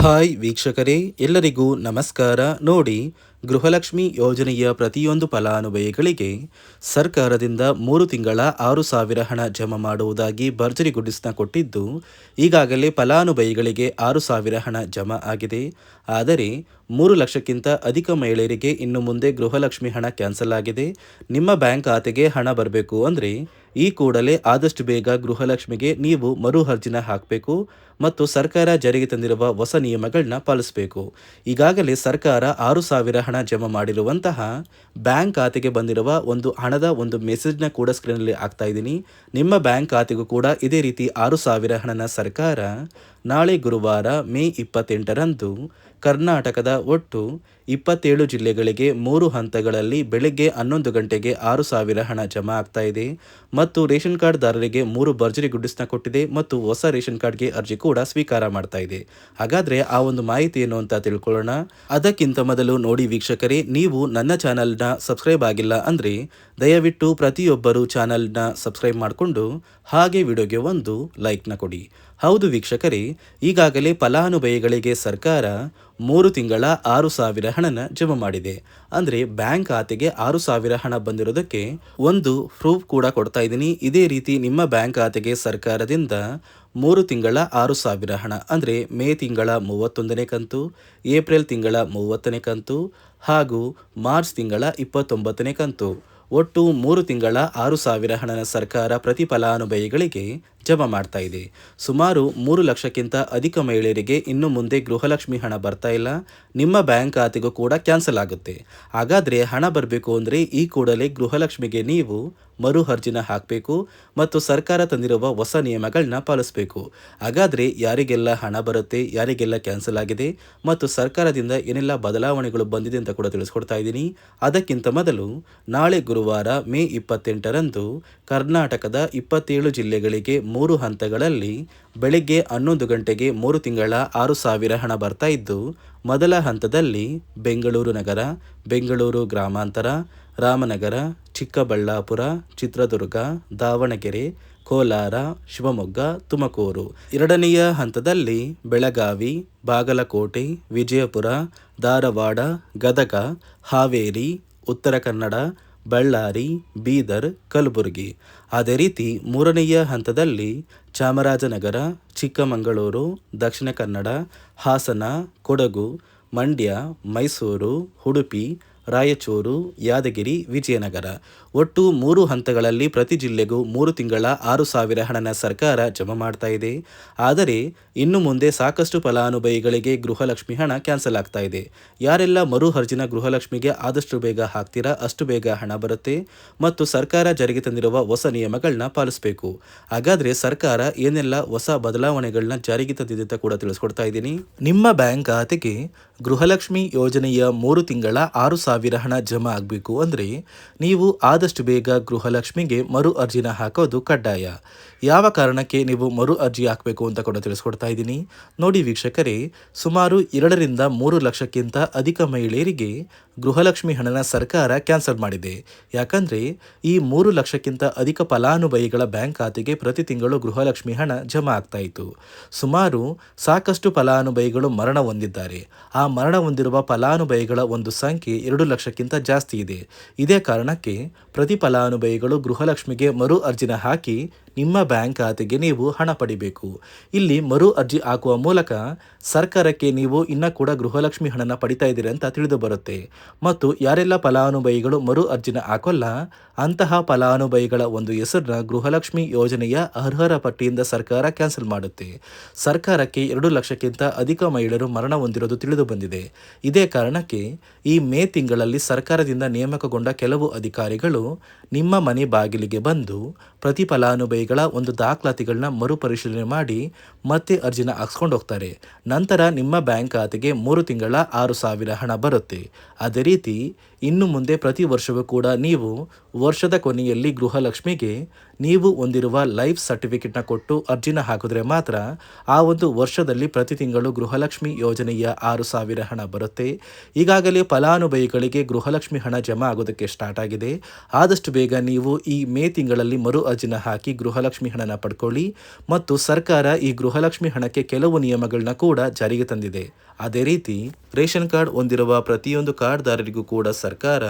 Hi ವೀಕ್ಷಕರೇ, ಎಲ್ಲರಿಗೂ ನಮಸ್ಕಾರ. ನೋಡಿ, ಗೃಹಲಕ್ಷ್ಮಿ ಯೋಜನೆಯ ಪ್ರತಿಯೊಂದು ಫಲಾನುಭವಿಗಳಿಗೆ ಸರ್ಕಾರದಿಂದ 3 ತಿಂಗಳ 6,000 ಹಣ ಜಮಾ ಮಾಡುವುದಾಗಿ ಭರ್ಜರಿ ಗುಡಿಸ್ನ ಕೊಟ್ಟಿದ್ದು, ಈಗಾಗಲೇ ಫಲಾನುಭವಿಗಳಿಗೆ 6,000 ಹಣ ಜಮಾ ಆಗಿದೆ. ಆದರೆ 3 ಲಕ್ಷಕ್ಕಿಂತ ಅಧಿಕ ಮಹಿಳೆಯರಿಗೆ ಇನ್ನು ಮುಂದೆ ಗೃಹಲಕ್ಷ್ಮಿ ಹಣ ಕ್ಯಾನ್ಸಲ್ ಆಗಿದೆ. ನಿಮ್ಮ ಬ್ಯಾಂಕ್ ಖಾತೆಗೆ ಹಣ ಬರಬೇಕು ಅಂದರೆ ಈ ಕೂಡಲೇ ಆದಷ್ಟು ಬೇಗ ಗೃಹಲಕ್ಷ್ಮಿಗೆ ನೀವು ಮರು ಅರ್ಜಿನ ಹಾಕಬೇಕು ಮತ್ತು ಸರ್ಕಾರ ಜಾರಿಗೆ ತಂದಿರುವ ಹೊಸ ನಿಯಮಗಳನ್ನ ಪಾಲಿಸಬೇಕು. ಈಗಾಗಲೇ ಸರ್ಕಾರ 6,000 ಹಣ ಜಮಾ ಮಾಡಿರುವಂತಹ ಬ್ಯಾಂಕ್ ಖಾತೆಗೆ ಬಂದಿರುವ ಹಣದ ಮೆಸೇಜ್ನ ಕೂಡ ಸ್ಕ್ರೀನಲ್ಲಿ ಹಾಕ್ತಾ ಇದ್ದೀನಿ. ನಿಮ್ಮ ಬ್ಯಾಂಕ್ ಖಾತೆಗೂ ಕೂಡ ಇದೇ ರೀತಿ 6,000 ಹಣನ ಸರ್ಕಾರ ನಾಳೆ ಗುರುವಾರ ಮೇ 28ರಂದು ಕರ್ನಾಟಕದ ಒಟ್ಟು 27 ಜಿಲ್ಲೆಗಳಿಗೆ 3 ಹಂತಗಳಲ್ಲಿ ಬೆಳಗ್ಗೆ 11 ಗಂಟೆಗೆ 6,000 ಹಣ ಜಮಾ ಆಗ್ತಾ ಇದೆ ಮತ್ತು ರೇಷನ್ ಕಾರ್ಡ್ದಾರರಿಗೆ 3 ಭರ್ಜರಿ ಗುಡ್ಡಿಸ್ನ ಕೊಟ್ಟಿದೆ ಮತ್ತು ಹೊಸ ರೇಷನ್ ಕಾರ್ಡ್ಗೆ ಅರ್ಜಿ ಕೂಡ ಸ್ವೀಕಾರ ಮಾಡ್ತಾ ಇದೆ. ಹಾಗಾದರೆ ಆ ಮಾಹಿತಿ ಏನು ಅಂತ ತಿಳ್ಕೊಳ್ಳೋಣ. ಅದಕ್ಕಿಂತ ಮೊದಲು ನೋಡಿ ವೀಕ್ಷಕರೇ, ನೀವು ನನ್ನ ಚಾನಲ್ನ ಸಬ್ಸ್ಕ್ರೈಬ್ ಆಗಿಲ್ಲ ಅಂದರೆ ದಯವಿಟ್ಟು ಪ್ರತಿಯೊಬ್ಬರು ಚಾನಲ್ನ ಸಬ್ಸ್ಕ್ರೈಬ್ ಮಾಡಿಕೊಂಡು ಹಾಗೆ ವಿಡಿಯೋಗೆ ಒಂದು ಲೈಕ್ನ ಕೊಡಿ. ಹೌದು ವೀಕ್ಷಕರೇ, ಈಗಾಗಲೇ ಫಲಾನುಭವಿಗಳಿಗೆ ಸರ್ಕಾರ 3 ತಿಂಗಳ 6,000 ಹಣನ ಜಮಾ ಮಾಡಿದೆ. ಅಂದರೆ ಬ್ಯಾಂಕ್ ಖಾತೆಗೆ 6,000 ಹಣ ಬಂದಿರೋದಕ್ಕೆ ಒಂದು ಪ್ರೂಫ್ ಕೂಡ ಕೊಡ್ತಾ ಇದ್ದೀನಿ. ಇದೇ ರೀತಿ ನಿಮ್ಮ ಬ್ಯಾಂಕ್ ಖಾತೆಗೆ ಸರ್ಕಾರದಿಂದ 3 ತಿಂಗಳ 6,000 ಹಣ ಅಂದರೆ ಮೇ ತಿಂಗಳ 31ನೇ ಕಂತು, ಏಪ್ರಿಲ್ ತಿಂಗಳ 30ನೇ ಕಂತು ಹಾಗೂ ಮಾರ್ಚ್ ತಿಂಗಳ 29ನೇ ಕಂತು, ಒಟ್ಟು 3 ತಿಂಗಳ 6,000 ಹಣನ ಸರ್ಕಾರ ಪ್ರತಿ ಫಲಾನುಭವಿಗಳಿಗೆ ಜಮಾ ಮಾಡ್ತಾ ಇದೆ. ಸುಮಾರು 3 ಲಕ್ಷಕ್ಕಿಂತ ಅಧಿಕ ಮಹಿಳೆಯರಿಗೆ ಇನ್ನು ಮುಂದೆ ಗೃಹಲಕ್ಷ್ಮಿ ಹಣ ಬರ್ತಾ ಇಲ್ಲ. ನಿಮ್ಮ ಬ್ಯಾಂಕ್ ಖಾತೆಗೂ ಕೂಡ ಕ್ಯಾನ್ಸಲ್ ಆಗುತ್ತೆ. ಹಾಗಾದರೆ ಹಣ ಬರಬೇಕು ಅಂದರೆ ಈ ಕೂಡಲೇ ಗೃಹಲಕ್ಷ್ಮಿಗೆ ನೀವು ಮರು ಅರ್ಜಿನ ಹಾಕಬೇಕು ಮತ್ತು ಸರ್ಕಾರ ತಂದಿರುವ ಹೊಸ ನಿಯಮಗಳನ್ನ ಪಾಲಿಸಬೇಕು. ಹಾಗಾದರೆ ಯಾರಿಗೆಲ್ಲ ಹಣ ಬರುತ್ತೆ, ಯಾರಿಗೆಲ್ಲ ಕ್ಯಾನ್ಸಲ್ ಆಗಿದೆ ಮತ್ತು ಸರ್ಕಾರದಿಂದ ಏನೆಲ್ಲ ಬದಲಾವಣೆಗಳು ಬಂದಿದೆ ಅಂತ ಕೂಡ ತಿಳಿಸ್ಕೊಡ್ತಾ ಇದ್ದೀನಿ. ಅದಕ್ಕಿಂತ ಮೊದಲು ನಾಳೆ ಗುರುವಾರ ಮೇ 28ರಂದು ಕರ್ನಾಟಕದ 27 ಜಿಲ್ಲೆಗಳಿಗೆ 3 ಹಂತಗಳಲ್ಲಿ ಬೆಳಗ್ಗೆ 11 ಗಂಟೆಗೆ 3 ತಿಂಗಳ 6,000 ಹಣ ಬರ್ತಾ ಇದ್ದು, ಮೊದಲ ಹಂತದಲ್ಲಿ ಬೆಂಗಳೂರು ನಗರ, ಬೆಂಗಳೂರು ಗ್ರಾಮಾಂತರ, ರಾಮನಗರ, ಚಿಕ್ಕಬಳ್ಳಾಪುರ, ಚಿತ್ರದುರ್ಗ, ದಾವಣಗೆರೆ, ಕೋಲಾರ, ಶಿವಮೊಗ್ಗ, ತುಮಕೂರು. ಎರಡನೆಯ ಹಂತದಲ್ಲಿ ಬೆಳಗಾವಿ, ಬಾಗಲಕೋಟೆ, ವಿಜಯಪುರ, ಧಾರವಾಡ, ಗದಗ, ಹಾವೇರಿ, ಉತ್ತರ ಕನ್ನಡ, ಬಳ್ಳಾರಿ, ಬೀದರ್, ಕಲಬುರಗಿ. ಅದೇ ರೀತಿ ಮೂರನೆಯ ಹಂತದಲ್ಲಿ ಚಾಮರಾಜನಗರ, ಚಿಕ್ಕಮಗಳೂರು, ದಕ್ಷಿಣ ಕನ್ನಡ, ಹಾಸನ, ಕೊಡಗು, ಮಂಡ್ಯ, ಮೈಸೂರು, ಉಡುಪಿ, ರಾಯಚೂರು, ಯಾದಗಿರಿ, ವಿಜಯನಗರ. ಒಟ್ಟು 3 ಹಂತಗಳಲ್ಲಿ ಪ್ರತಿ ಜಿಲ್ಲೆಗೂ 3 ತಿಂಗಳ 6,000 ಹಣನ ಸರ್ಕಾರ ಜಮಾ ಮಾಡ್ತಾ ಇದೆ. ಆದರೆ ಇನ್ನು ಮುಂದೆ ಸಾಕಷ್ಟು ಫಲಾನುಭವಿಗಳಿಗೆ ಗೃಹಲಕ್ಷ್ಮಿ ಹಣ ಕ್ಯಾನ್ಸಲ್ ಆಗ್ತಾ ಇದೆ. ಯಾರೆಲ್ಲ ಮರು ಅರ್ಜಿನ ಗೃಹಲಕ್ಷ್ಮಿಗೆ ಆದಷ್ಟು ಬೇಗ ಹಾಕ್ತೀರಾ ಅಷ್ಟು ಬೇಗ ಹಣ ಬರುತ್ತೆ ಮತ್ತು ಸರ್ಕಾರ ಜಾರಿಗೆ ತಂದಿರುವ ಹೊಸ ನಿಯಮಗಳನ್ನ ಪಾಲಿಸಬೇಕು. ಹಾಗಾದರೆ ಸರ್ಕಾರ ಏನೆಲ್ಲ ಹೊಸ ಬದಲಾವಣೆಗಳನ್ನ ಜಾರಿಗೆ ತಂದಿದೆ ಅಂತ ಕೂಡ ತಿಳಿಸ್ಕೊಡ್ತಾ ಇದ್ದೀನಿ. ನಿಮ್ಮ ಬ್ಯಾಂಕ್ ಖಾತೆಗೆ ಗೃಹಲಕ್ಷ್ಮಿ ಯೋಜನೆಯ 3 ತಿಂಗಳ 6,000 ಹಣ ಜಮಾ ಆಗಬೇಕು ಅಂದರೆ ನೀವು ಆದಷ್ಟು ಬೇಗ ಗೃಹಲಕ್ಷ್ಮಿಗೆ ಮರು ಅರ್ಜಿನ ಹಾಕೋದು ಕಡ್ಡಾಯ. ಯಾವ ಕಾರಣಕ್ಕೆ ನೀವು ಮರು ಅರ್ಜಿ ಹಾಕಬೇಕು ಅಂತ ಕೂಡ ತಿಳಿಸ್ಕೊಡ್ತಾ ಇದ್ದೀನಿ. ನೋಡಿ ವೀಕ್ಷಕರೇ, ಸುಮಾರು 2ರಿಂದ 3 ಲಕ್ಷಕ್ಕಿಂತ ಅಧಿಕ ಮಹಿಳೆಯರಿಗೆ ಗೃಹಲಕ್ಷ್ಮಿ ಹಣನ ಸರ್ಕಾರ ಕ್ಯಾನ್ಸಲ್ ಮಾಡಿದೆ. ಯಾಕಂದರೆ ಈ 3 ಲಕ್ಷಕ್ಕಿಂತ ಅಧಿಕ ಫಲಾನುಭವಿಗಳ ಬ್ಯಾಂಕ್ ಖಾತೆಗೆ ಪ್ರತಿ ತಿಂಗಳು ಗೃಹಲಕ್ಷ್ಮಿ ಹಣ ಜಮಾ ಆಗ್ತಾ ಇತ್ತು. ಸುಮಾರು ಸಾಕಷ್ಟು ಫಲಾನುಭವಿಗಳು ಮರಣ ಹೊಂದಿದ್ದಾರೆ. ಆ ಮರಣ ಹೊಂದಿರುವ ಫಲಾನುಭವಿಗಳ ಸಂಖ್ಯೆ 2 ಲಕ್ಷಕ್ಕಿಂತ ಜಾಸ್ತಿ ಇದೆ. ಇದೇ ಕಾರಣಕ್ಕೆ ಪ್ರತಿ ಫಲಾನುಭವಿಗಳು ಗೃಹಲಕ್ಷ್ಮಿಗೆ ಮರು ಅರ್ಜಿನ ಹಾಕಿ ನಿಮ್ಮ ಬ್ಯಾಂಕ್ ಖಾತೆಗೆ ನೀವು ಹಣ ಪಡಿಬೇಕು. ಇಲ್ಲಿ ಮರು ಅರ್ಜಿ ಹಾಕುವ ಮೂಲಕ ಸರ್ಕಾರಕ್ಕೆ ನೀವು ಇನ್ನೂ ಕೂಡ ಗೃಹಲಕ್ಷ್ಮಿ ಹಣನ ಪಡಿತಾ ಇದ್ದೀರಿ ಅಂತ ತಿಳಿದು ಬರುತ್ತೆ. ಮತ್ತು ಯಾರೆಲ್ಲ ಫಲಾನುಭವಿಗಳು ಮರು ಅರ್ಜಿನ ಹಾಕೋಲ್ಲ ಅಂತಹ ಫಲಾನುಭವಿಗಳ ಹೆಸರನ್ನ ಗೃಹಲಕ್ಷ್ಮಿ ಯೋಜನೆಯ ಅರ್ಹರ ಪಟ್ಟಿಯಿಂದ ಸರ್ಕಾರ ಕ್ಯಾನ್ಸಲ್ ಮಾಡುತ್ತೆ. ಸರ್ಕಾರಕ್ಕೆ 2 ಲಕ್ಷಕ್ಕಿಂತ ಅಧಿಕ ಮಹಿಳೆಯರು ಮರಣ ಹೊಂದಿರೋದು ತಿಳಿದು ಬಂದಿದೆ. ಇದೇ ಕಾರಣಕ್ಕೆ ಈ ಮೇ ತಿಂಗಳಲ್ಲಿ ಸರ್ಕಾರದಿಂದ ನೇಮಕಗೊಂಡ ಕೆಲವು ಅಧಿಕಾರಿಗಳು ನಿಮ್ಮ ಮನೆ ಬಾಗಿಲಿಗೆ ಬಂದು ಪ್ರತಿ ಫಲಾನುಭವಿಗಳ ದಾಖಲಾತಿಗಳನ್ನ ಮರುಪರಿಶೀಲನೆ ಮಾಡಿ ಮತ್ತೆ ಅರ್ಜಿನ ಹಾಕ್ಸ್ಕೊಂಡು ಹೋಗ್ತಾರೆ. ನಂತರ ನಿಮ್ಮ ಬ್ಯಾಂಕ್ ಖಾತೆಗೆ 3 ತಿಂಗಳ 6,000 ಹಣ ಬರುತ್ತೆ. ಅದೇ ರೀತಿ ಇನ್ನು ಮುಂದೆ ಪ್ರತಿ ವರ್ಷವೂ ಕೂಡ ನೀವು ವರ್ಷದ ಕೊನೆಯಲ್ಲಿ ಗೃಹಲಕ್ಷ್ಮಿಗೆ ನೀವು ಹೊಂದಿರುವ ಲೈಫ್ ಸರ್ಟಿಫಿಕೇಟ್ನ ಕೊಟ್ಟು ಅರ್ಜಿನ ಹಾಕಿದ್ರೆ ಮಾತ್ರ ಆ ಒಂದು ವರ್ಷದಲ್ಲಿ ಪ್ರತಿ ತಿಂಗಳು ಗೃಹಲಕ್ಷ್ಮಿ ಯೋಜನೆಯ 6,000 ಹಣ ಬರುತ್ತೆ. ಈಗಾಗಲೇ ಫಲಾನುಭವಿಗಳಿಗೆ ಗೃಹಲಕ್ಷ್ಮಿ ಹಣ ಜಮಾ ಆಗೋದಕ್ಕೆ ಸ್ಟಾರ್ಟ್ ಆಗಿದೆ. ಆದಷ್ಟು ಬೇಗ ನೀವು ಈ ಮೇ ತಿಂಗಳಲ್ಲಿ ಮರು ಅರ್ಜಿನ ಹಾಕಿ ಗೃಹಲಕ್ಷ್ಮಿ ಹಣನ ಪಡ್ಕೊಳ್ಳಿ. ಮತ್ತು ಸರ್ಕಾರ ಈ ಗೃಹಲಕ್ಷ್ಮಿ ಹಣಕ್ಕೆ ಕೆಲವು ನಿಯಮಗಳನ್ನ ಕೂಡ ಜಾರಿಗೆ ತಂದಿದೆ. ಅದೇ ರೀತಿ ರೇಷನ್ ಕಾರ್ಡ್ ಹೊಂದಿರುವ ಪ್ರತಿಯೊಂದು ಕಾರ್ಡ್ದಾರರಿಗೂ ಕೂಡ ಸರ್ಕಾರ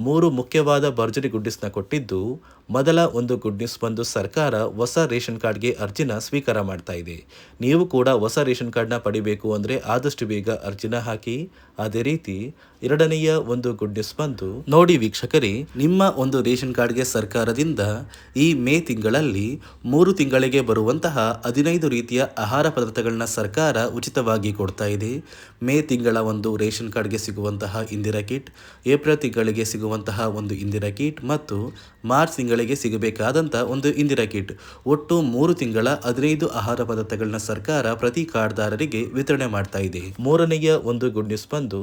3 ಮುಖ್ಯವಾದ ಭರ್ಜರಿ ಗುಡ್ ನ್ಯೂಸ್ನ ಕೊಟ್ಟಿದ್ದು, ಮೊದಲ ಒಂದು ಗುಡ್ ನ್ಯೂಸ್ ಬಂದು ಸರ್ಕಾರ ಹೊಸ ರೇಷನ್ ಕಾರ್ಡ್ಗೆ ಅರ್ಜಿನ ಸ್ವೀಕಾರ ಮಾಡ್ತಾ ಇದೆ. ನೀವು ಕೂಡ ಹೊಸ ರೇಷನ್ ಕಾರ್ಡ್ನ ಪಡಿಬೇಕು ಅಂದರೆ ಆದಷ್ಟು ಬೇಗ ಅರ್ಜಿನ ಹಾಕಿ. ಅದೇ ರೀತಿ ಎರಡನೆಯ ಒಂದು ಗುಡ್ ನ್ಯೂಸ್ ಬಂದು ನೋಡಿ ವೀಕ್ಷಕರೇ, ನಿಮ್ಮ ಒಂದು ರೇಷನ್ ಕಾರ್ಡ್ಗೆ ಸರ್ಕಾರದಿಂದ ಈ ಮೇ ತಿಂಗಳಲ್ಲಿ 3 ತಿಂಗಳಿಗೆ ಬರುವಂತಹ 15 ರೀತಿಯ ಆಹಾರ ಪದಾರ್ಥಗಳನ್ನ ಸರ್ಕಾರ ಉಚಿತವಾಗಿ ಕೊಡ್ತಾ ಇದೆ. ಮೇ ತಿಂಗಳ ಒಂದು ರೇಷನ್ ಕಾರ್ಡ್ಗೆ ಸಿಗುವಂತಹ ಇಂದಿರಾ ಕಿಟ್, ಏಪ್ರಿಲ್ ತಿಂಗಳಿಗೆ ಸಿಗುವಂತಹ ಒಂದು ಇಂದಿರಾ ಕಿಟ್ ಮತ್ತು ಮಾರ್ಚ್ ತಿಂಗಳಿಗೆ ಸಿಗಬೇಕಾದಂಥ ಒಂದು ಇಂದಿರಾ ಕಿಟ್, ಒಟ್ಟು 3 ತಿಂಗಳ 15 ಆಹಾರ ಪದಾರ್ಥಗಳನ್ನ ಸರ್ಕಾರ ಪ್ರತಿ ಕಾರ್ಡ್ದಾರರಿಗೆ ವಿತರಣೆ ಮಾಡ್ತಾ ಇದೆ. ಮೂರನೆಯ ಒಂದು ಗುಡ್ ನ್ಯೂಸ್ ಬಂದು,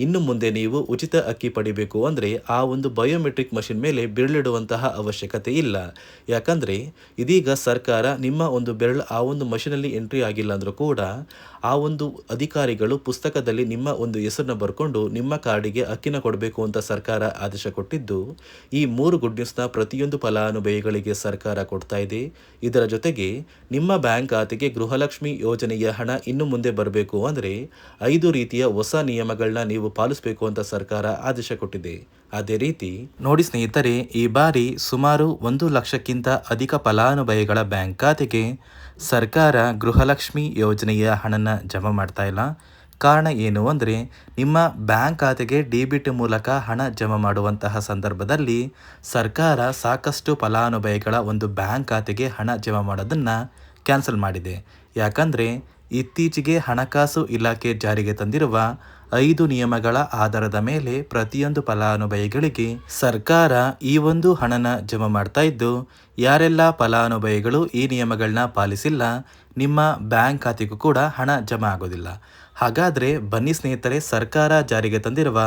ಇನ್ನು ಮುಂದೆ ನೀವು ಉಚಿತ ಅಕ್ಕಿ ಪಡಿಬೇಕು ಅಂದರೆ ಆ ಒಂದು ಬಯೋಮೆಟ್ರಿಕ್ ಮಷಿನ್ ಮೇಲೆ ಬೆರಳಿಡುವಂತಹ ಅವಶ್ಯಕತೆ ಇಲ್ಲ. ಯಾಕಂದರೆ ಇದೀಗ ಸರ್ಕಾರ ನಿಮ್ಮ ಒಂದು ಬೆರಳು ಆ ಒಂದು ಮಷಿನಲ್ಲಿ ಎಂಟ್ರಿ ಆಗಿಲ್ಲ ಅಂದರೂ ಕೂಡ ಆ ಒಂದು ಅಧಿಕಾರಿಗಳು ಪುಸ್ತಕದಲ್ಲಿ ನಿಮ್ಮ ಒಂದು ಹೆಸರನ್ನ ಬರ್ಕೊಂಡು ನಿಮ್ಮ ಕಾರ್ಡಿಗೆ ಅಕ್ಕಿನ ಕೊಡಬೇಕು ಅಂತ ಸರ್ಕಾರ ಆದೇಶ ಕೊಟ್ಟಿದ್ದು, ಈ 3 ಗುಡ್ ನ್ಯೂಸ್ನ ಪ್ರತಿಯೊಂದು ಫಲಾನುಭವಿಗಳಿಗೆ ಸರ್ಕಾರ ಕೊಡ್ತಾ ಇದೆ. ಇದರ ಜೊತೆಗೆ ನಿಮ್ಮ ಬ್ಯಾಂಕ್ ಖಾತೆಗೆ ಗೃಹಲಕ್ಷ್ಮಿ ಯೋಜನೆಯ ಹಣ ಇನ್ನು ಮುಂದೆ ಬರಬೇಕು ಅಂದರೆ 5 ರೀತಿಯ ಹೊಸ ನಿಯಮಗಳನ್ನ ನೀವು ಪಾಲಿಸಬೇಕು ಅಂತ ಸರ್ಕಾರ ಆದೇಶ ಕೊಟ್ಟಿದೆ. ಅದೇ ರೀತಿ ನೋಡಿ ಸ್ನೇಹಿತರೆ, ಈ ಬಾರಿ ಸುಮಾರು 1 ಲಕ್ಷಕ್ಕಿಂತ ಅಧಿಕ ಫಲಾನುಭವಿಗಳ ಬ್ಯಾಂಕ್ ಖಾತೆಗೆ ಸರ್ಕಾರ ಗೃಹಲಕ್ಷ್ಮಿ ಯೋಜನೆಯ ಹಣನ ಜಮಾ ಮಾಡ್ತಾ ಇಲ್ಲ. ಕಾರಣ ಏನು ಅಂದರೆ, ನಿಮ್ಮ ಬ್ಯಾಂಕ್ ಖಾತೆಗೆ ಡೆಬಿಟ್ ಮೂಲಕ ಹಣ ಜಮಾ ಮಾಡುವಂತಹ ಸಂದರ್ಭದಲ್ಲಿ ಸರ್ಕಾರ ಸಾಕಷ್ಟು ಫಲಾನುಭವಿಗಳ ಒಂದು ಬ್ಯಾಂಕ್ ಖಾತೆಗೆ ಹಣ ಜಮಾ ಮಾಡೋದನ್ನು ಕ್ಯಾನ್ಸಲ್ ಮಾಡಿದೆ. ಯಾಕಂದರೆ ಇತ್ತೀಚೆಗೆ ಹಣಕಾಸು ಇಲಾಖೆ ಜಾರಿಗೆ ತಂದಿರುವ 5 ನಿಯಮಗಳ ಆಧಾರದ ಮೇಲೆ ಪ್ರತಿಯೊಂದು ಫಲಾನುಭವಿಗಳಿಗೆ ಸರ್ಕಾರ ಈ ಒಂದು ಹಣನ ಜಮಾ ಮಾಡ್ತಾ ಇದ್ದು, ಯಾರೆಲ್ಲ ಫಲಾನುಭವಿಗಳು ಈ ನಿಯಮಗಳನ್ನ ಪಾಲಿಸಿಲ್ಲ ನಿಮ್ಮ ಬ್ಯಾಂಕ್ ಖಾತೆಗೂ ಕೂಡ ಹಣ ಜಮಾ ಆಗೋದಿಲ್ಲ. ಹಾಗಾದರೆ ಬನ್ನಿ ಸ್ನೇಹಿತರೆ, ಸರ್ಕಾರ ಜಾರಿಗೆ ತಂದಿರುವ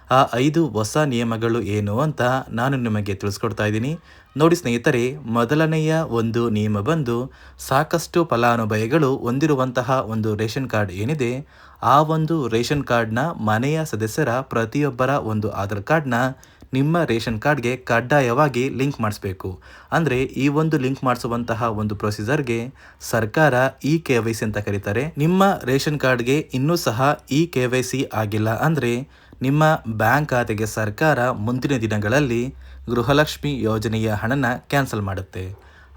ಆ 5 ಹೊಸ ನಿಯಮಗಳು ಏನು ಅಂತ ನಾನು ನಿಮಗೆ ತಿಳಿಸ್ಕೊಡ್ತಾ ಇದ್ದೀನಿ. ನೋಡಿ ಸ್ನೇಹಿತರೆ, ಮೊದಲನೆಯ ಒಂದು ನಿಯಮ ಬಂದು, ಸಾಕಷ್ಟು ಫಲಾನುಭವಿಗಳು ಹೊಂದಿರುವಂತಹ ಒಂದು ರೇಷನ್ ಕಾರ್ಡ್ ಏನಿದೆ ಆ ಒಂದು ರೇಷನ್ ಕಾರ್ಡ್ನ ಮನೆಯ ಸದಸ್ಯರ ಪ್ರತಿಯೊಬ್ಬರ ಒಂದು ಆಧಾರ್ ಕಾರ್ಡ್ನ ನಿಮ್ಮ ರೇಷನ್ ಕಾರ್ಡ್ಗೆ ಕಡ್ಡಾಯವಾಗಿ ಲಿಂಕ್ ಮಾಡಿಸ್ಬೇಕು. ಅಂದರೆ ಈ ಒಂದು ಲಿಂಕ್ ಮಾಡಿಸುವಂತಹ ಒಂದು ಪ್ರೊಸೀಜರ್ಗೆ ಸರ್ಕಾರ KYC ಅಂತ ಕರೀತಾರೆ. ನಿಮ್ಮ ರೇಷನ್ ಕಾರ್ಡ್ಗೆ ಇನ್ನೂ ಸಹ KYC ಆಗಿಲ್ಲ ಅಂದರೆ ನಿಮ್ಮ ಬ್ಯಾಂಕ್ ಖಾತೆಗೆ ಸರ್ಕಾರ ಮುಂದಿನ ದಿನಗಳಲ್ಲಿ ಗೃಹಲಕ್ಷ್ಮಿ ಯೋಜನೆಯ ಹಣನ ಕ್ಯಾನ್ಸಲ್ ಮಾಡುತ್ತೆ.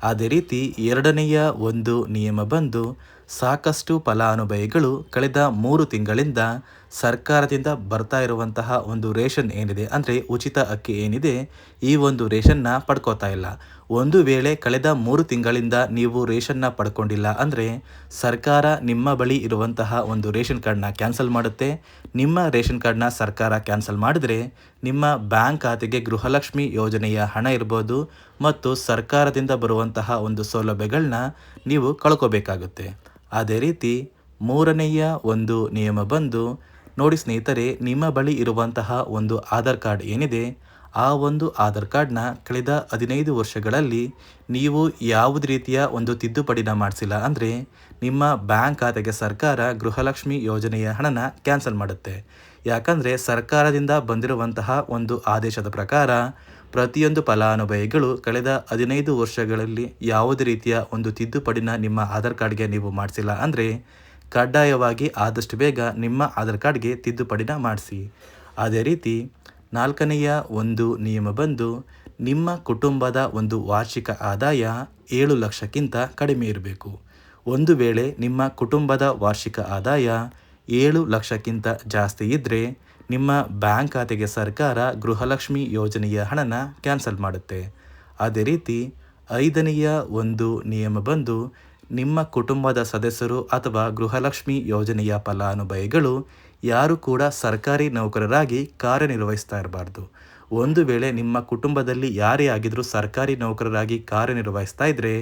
ಅದೇ ರೀತಿ ಎರಡನೆಯ ಒಂದು ನಿಯಮ ಬಂದು, ಸಾಕಷ್ಟು ಫಲಾನುಭವಿಗಳು ಕಳೆದ 3 ತಿಂಗಳಿಂದ ಸರ್ಕಾರದಿಂದ ಬರ್ತಾ ಇರುವಂತಹ ಒಂದು ರೇಷನ್ ಏನಿದೆ ಅಂದರೆ ಉಚಿತ ಅಕ್ಕಿ ಏನಿದೆ ಈ ಒಂದು ರೇಷನ್ನ ಪಡ್ಕೋತಾ ಇಲ್ಲ. ಒಂದು ವೇಳೆ ಕಳೆದ 3 ತಿಂಗಳಿಂದ ನೀವು ರೇಷನ್ನ ಪಡ್ಕೊಂಡಿಲ್ಲ ಅಂದರೆ ಸರ್ಕಾರ ನಿಮ್ಮ ಬಳಿ ಇರುವಂತಹ ಒಂದು ರೇಷನ್ ಕಾರ್ಡ್ನ ಕ್ಯಾನ್ಸಲ್ ಮಾಡುತ್ತೆ. ನಿಮ್ಮ ರೇಷನ್ ಕಾರ್ಡ್ನ ಸರ್ಕಾರ ಕ್ಯಾನ್ಸಲ್ ಮಾಡಿದರೆ ನಿಮ್ಮ ಬ್ಯಾಂಕ್ ಖಾತೆಗೆ ಗೃಹಲಕ್ಷ್ಮಿ ಯೋಜನೆಯ ಹಣ ಇರ್ಬೋದು ಮತ್ತು ಸರ್ಕಾರದಿಂದ ಬರುವಂತಹ ಒಂದು ಸೌಲಭ್ಯಗಳನ್ನ ನೀವು ಕಳ್ಕೋಬೇಕಾಗುತ್ತೆ. ಅದೇ ರೀತಿ ಮೂರನೆಯ ಒಂದು ನಿಯಮ ಬಂದು, ನೋಡಿ ಸ್ನೇಹಿತರೆ, ನಿಮ್ಮ ಬಳಿ ಇರುವಂತಹ ಒಂದು ಆಧಾರ್ ಕಾರ್ಡ್ ಏನಿದೆ ಆ ಒಂದು ಆಧಾರ್ ಕಾರ್ಡ್ನ ಕಳೆದ 15 ವರ್ಷಗಳಲ್ಲಿ ನೀವು ಯಾವುದೇ ರೀತಿಯ ಒಂದು ತಿದ್ದುಪಡಿನ ಮಾಡಿಸಿಲ್ಲ ಅಂದರೆ ನಿಮ್ಮ ಬ್ಯಾಂಕ್ ಖಾತೆಗೆ ಸರ್ಕಾರ ಗೃಹಲಕ್ಷ್ಮಿ ಯೋಜನೆಯ ಹಣನ ಕ್ಯಾನ್ಸಲ್ ಮಾಡುತ್ತೆ. ಯಾಕಂದರೆ ಸರ್ಕಾರದಿಂದ ಬಂದಿರುವಂತಹ ಒಂದು ಆದೇಶದ ಪ್ರಕಾರ ಪ್ರತಿಯೊಂದು ಫಲಾನುಭವಿಗಳು ಕಳೆದ 15 ವರ್ಷಗಳಲ್ಲಿ ಯಾವುದೇ ರೀತಿಯ ಒಂದು ತಿದ್ದುಪಡಿನ ನಿಮ್ಮ ಆಧಾರ್ ಕಾರ್ಡ್ಗೆ ನೀವು ಮಾಡಿಸಿಲ್ಲ ಅಂದರೆ ಕಡ್ಡಾಯವಾಗಿ ಆದಷ್ಟು ಬೇಗ ನಿಮ್ಮ ಆಧಾರ್ ಕಾರ್ಡ್ಗೆ ತಿದ್ದುಪಡಿನ ಮಾಡಿಸಿ. ಅದೇ ರೀತಿ ನಾಲ್ಕನೆಯ ಒಂದು ನಿಯಮ ಬಂದು, ನಿಮ್ಮ ಕುಟುಂಬದ ಒಂದು ವಾರ್ಷಿಕ ಆದಾಯ 7 ಲಕ್ಷಕ್ಕಿಂತ ಕಡಿಮೆ ಇರಬೇಕು. ಒಂದು ವೇಳೆ ನಿಮ್ಮ ಕುಟುಂಬದ ವಾರ್ಷಿಕ ಆದಾಯ 7 ಲಕ್ಷಕ್ಕಿಂತ ಜಾಸ್ತಿ ಇದ್ದರೆ ನಿಮ್ಮ ಬ್ಯಾಂಕ್ ಖಾತೆಗೆ ಸರ್ಕಾರ ಗೃಹಲಕ್ಷ್ಮಿ ಯೋಜನೆಯ ಹಣನ ಕ್ಯಾನ್ಸಲ್ ಮಾಡುತ್ತೆ. ಅದೇ ರೀತಿ 5ನೆಯ ಒಂದು ನಿಯಮ ಬಂದು, ನಿಮ್ಮ ಕುಟುಂಬದ ಸದಸ್ಯರು ಅಥವಾ ಗೃಹಲಕ್ಷ್ಮಿ ಯೋಜನೆಯ ಫಲಾನುಭವಿಗಳು ಯಾರು ಕೂಡ ಸರ್ಕಾರಿ ನೌಕರರಾಗಿ ಕಾರ್ಯನಿರ್ವಹಿಸ್ತಾ ಇರಬಾರ್ದು. ಒಂದು ವೇಳೆ ನಿಮ್ಮ ಕುಟುಂಬದಲ್ಲಿ ಯಾರೇ ಆಗಿದ್ರೂ ಸರ್ಕಾರಿ ನೌಕರರಾಗಿ ಕಾರ್ಯನಿರ್ವಹಿಸ್ತಾ ಇದ್ದರೆ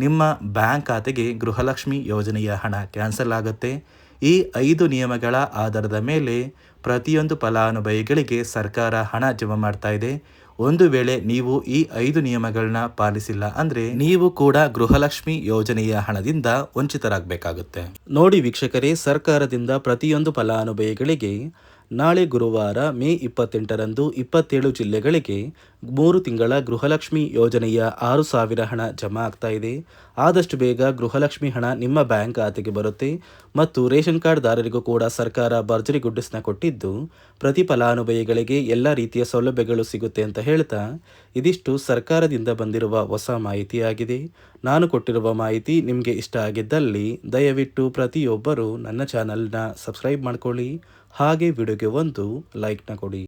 ನಿಮ್ಮ ಬ್ಯಾಂಕ್ ಖಾತೆಗೆ ಗೃಹಲಕ್ಷ್ಮಿ ಯೋಜನೆಯ ಹಣ ಕ್ಯಾನ್ಸಲ್ ಆಗುತ್ತೆ. ಈ 5 ನಿಯಮಗಳ ಆಧಾರದ ಮೇಲೆ ಪ್ರತಿಯೊಂದು ಫಲಾನುಭವಿಗಳಿಗೆ ಸರ್ಕಾರ ಹಣ ಜಮಾ ಮಾಡ್ತಾ ಇದೆ. ಒಂದು ವೇಳೆ ನೀವು ಈ 5 ನಿಯಮಗಳನ್ನ ಪಾಲಿಸಿಲ್ಲ ಅಂದ್ರೆ ನೀವು ಕೂಡ ಗೃಹಲಕ್ಷ್ಮಿ ಯೋಜನೆಯ ಹಣದಿಂದ ವಂಚಿತರಾಗಬೇಕಾಗುತ್ತೆ. ನೋಡಿ ವೀಕ್ಷಕರೇ, ಸರ್ಕಾರದಿಂದ ಪ್ರತಿಯೊಂದು ಫಲಾನುಭವಿಗಳಿಗೆ ನಾಳೆ ಗುರುವಾರ ಮೇ 28ರಂದು 27 ಜಿಲ್ಲೆಗಳಿಗೆ 3 ತಿಂಗಳ ಗೃಹಲಕ್ಷ್ಮಿ ಯೋಜನೆಯ 6,000 ಹಣ ಜಮಾ ಆಗ್ತಾ ಇದೆ. ಆದಷ್ಟು ಬೇಗ ಗೃಹಲಕ್ಷ್ಮಿ ಹಣ ನಿಮ್ಮ ಬ್ಯಾಂಕ್ ಖಾತೆಗೆ ಬರುತ್ತೆ ಮತ್ತು ರೇಷನ್ ಕಾರ್ಡ್ ದಾರರಿಗೂ ಕೂಡ ಸರ್ಕಾರ ಭರ್ಜರಿ ಗುಡ್ಡಿಸ್ನ ಕೊಟ್ಟಿದ್ದು ಪ್ರತಿ ಫಲಾನುಭವಿಗಳಿಗೆ ಎಲ್ಲ ರೀತಿಯ ಸೌಲಭ್ಯಗಳು ಸಿಗುತ್ತೆ ಅಂತ ಹೇಳ್ತಾ, ಇದಿಷ್ಟು ಸರ್ಕಾರದಿಂದ ಬಂದಿರುವ ಹೊಸ ಮಾಹಿತಿಯಾಗಿದೆ. ನಾನು ಕೊಟ್ಟಿರುವ ಮಾಹಿತಿ ನಿಮಗೆ ಇಷ್ಟ ಆಗಿದ್ದಲ್ಲಿ ದಯವಿಟ್ಟು ಪ್ರತಿಯೊಬ್ಬರು ನನ್ನ ಚಾನಲ್ನ ಸಬ್ಸ್ಕ್ರೈಬ್ ಮಾಡ್ಕೊಳ್ಳಿ, ಹಾಗೆ ವಿಡಿಯೋಗೆ ಒಂದು ಲೈಕ್ನ ಕೊಡಿ.